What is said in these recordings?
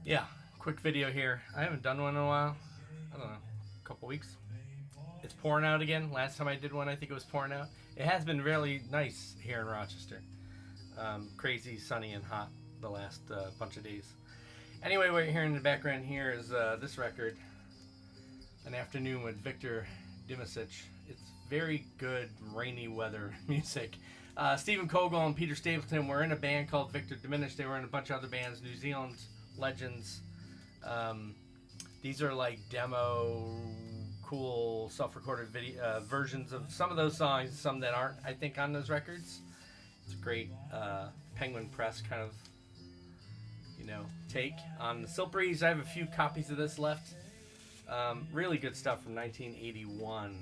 Yeah, quick video here. I haven't done one in a while. I don't know, a couple weeks. It's pouring out again. Last time I did one, I think it was pouring out. It has been really nice here in Rochester. Crazy sunny and hot the last bunch of days. Anyway, what you're hearing in the background here is this record, An Afternoon with Victor Dimasic. It's very good rainy weather music. Stephen Kogel and Peter Stapleton were in a band called Victor Dimasic. They were in a bunch of other bands, New Zealand legends. These are like demo, cool, self-recorded video versions of some of those songs, some that aren't, I think, on those records. It's a great Penguin Press kind of, take on the Silk Breeze. I have a few copies of this left. Really good stuff from 1981.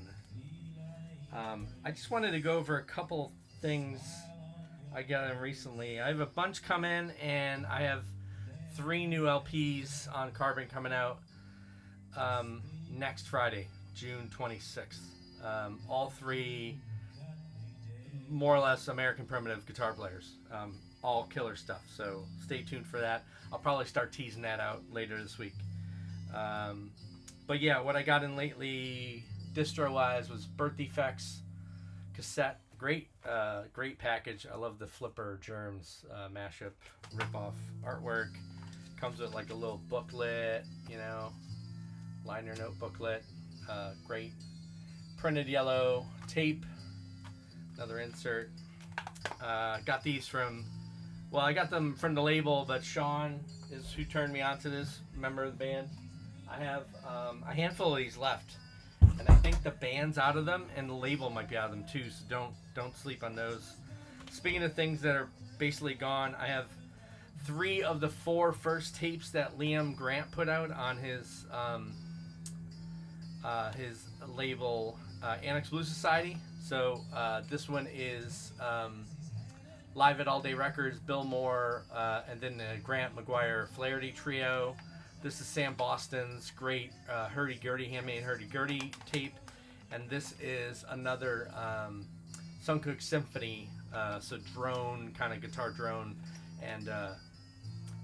I just wanted to go over a couple things I got in recently. I have a bunch come in, and I have 3 new LPs on Carbon coming out next Friday, June 26th. All 3 more or less American primitive guitar players. All killer stuff, so stay tuned for that. I'll probably start teasing that out later this week. But yeah, what I got in lately, distro-wise, was Birth Defects cassette. Great package. I love the Flipper Germs mashup rip-off artwork. Comes with like a little booklet, liner note booklet. Great printed yellow tape. Another insert. Got these from, I got them from the label, but Sean is who turned me on to this, member of the band. I have a handful of these left, and I think the band's out of them, and the label might be out of them too, so don't sleep on those. Speaking of things that are basically gone, I have 3 of the 4 first tapes that Liam Grant put out on his label, Annex Blues Society. So this one is live at All Day Records, Bill Moore, and then the Grant McGuire Flaherty trio. This is Sam Boston's great handmade hurdy-gurdy tape, and this is another Sunkook Symphony, so drone, kind of guitar drone, and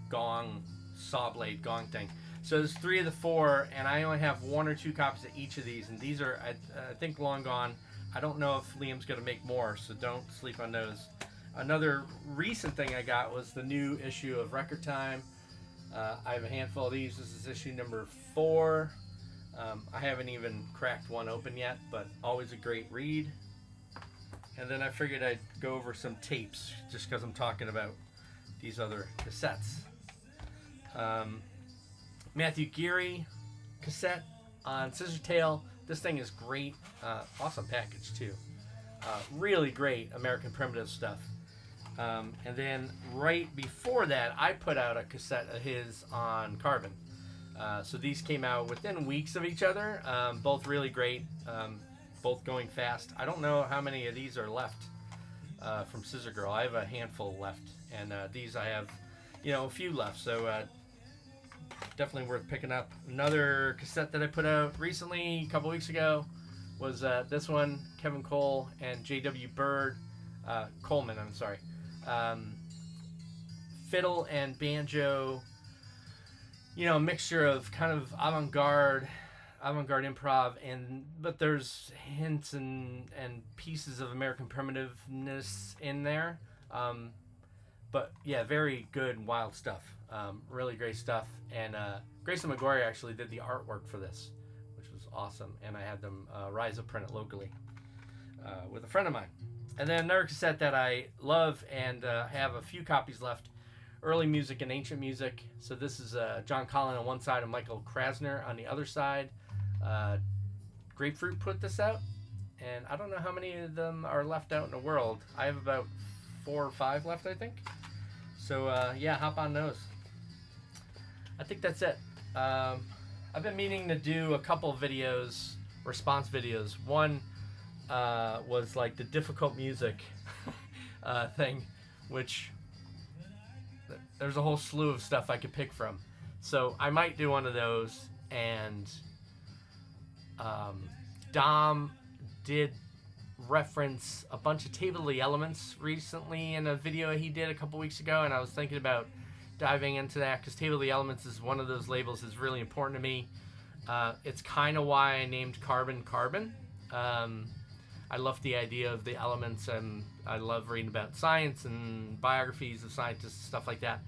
gong, saw blade gong thing. So there's 3 of the 4, and I only have 1 or 2 copies of each of these, and these are, I think, long gone. I don't know if Liam's going to make more, so don't sleep on those. Another recent thing I got was the new issue of Record Time. I have a handful of these. This is issue number 4. I haven't even cracked one open yet, but always a great read. And then I figured I'd go over some tapes, just because I'm talking about these other cassettes. Matthew Geary cassette on Scissortail. This thing is great. Awesome package, too. Really great American primitive stuff. And then right before that, I put out a cassette of his on Carbon. So these came out within weeks of each other. Both really great. Both going fast. I don't know how many of these are left from Scissor Girl. I have a handful left. And these I have, a few left. So definitely worth picking up. Another cassette that I put out recently, a couple weeks ago, was this one, Kevin Cole and J.W. Coleman, I'm sorry. Fiddle and banjo, a mixture of kind of avant-garde improv, but there's hints and pieces of American primitiveness in there. But yeah, very good, wild stuff. Really great stuff. And Grayson McGuire actually did the artwork for this, which was awesome. And I had them Ryza print it locally with a friend of mine. And then another cassette that I love and have a few copies left, Early Music and Ancient Music. So this is John Collin on one side and Michael Krasner on the other side. Grapefruit put this out, and I don't know how many of them are left out in the world. I have about 4 or 5 left, I think. So yeah, hop on those. I think that's it. I've been meaning to do a couple videos, response videos. One was like the difficult music thing, which there's a whole slew of stuff I could pick from. So I might do one of those. And Dom did reference a bunch of Table of the Elements recently in a video he did a couple weeks ago, and I was thinking about diving into that because Table of the Elements is one of those labels that's really important to me. It's kind of why I named Carbon Carbon. I love the idea of the elements, and I love reading about science and biographies of scientists, stuff like that.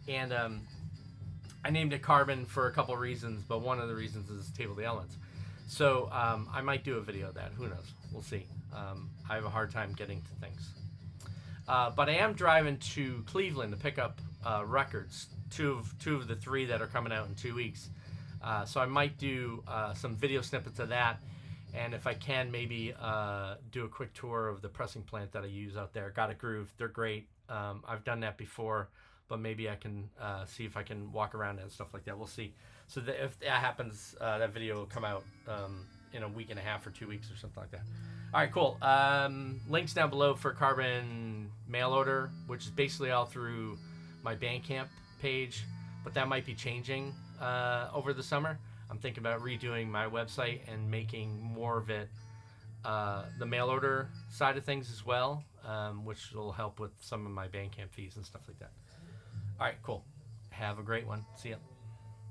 And I named it Carbon for a couple of reasons, but one of the reasons is Table of the Elements. So I might do a video of that. Who knows? We'll see. I have a hard time getting to things. But I am driving to Cleveland to pick up records, two of the 3 that are coming out in 2 weeks. So I might do some video snippets of that, and if I can, maybe do a quick tour of the pressing plant that I use out there. Got a Groove. They're great. I've done that before, but maybe I can see if I can walk around and stuff like that. We'll see. So if that happens, that video will come out in a week and a half or 2 weeks or something like that. All right, cool. Links down below for Carbon mail order, which is basically all through my Bandcamp page, but that might be changing over the summer. I'm thinking about redoing my website and making more of it the mail order side of things as well, which will help with some of my Bandcamp fees and stuff like that. All right, cool. Have a great one. See ya.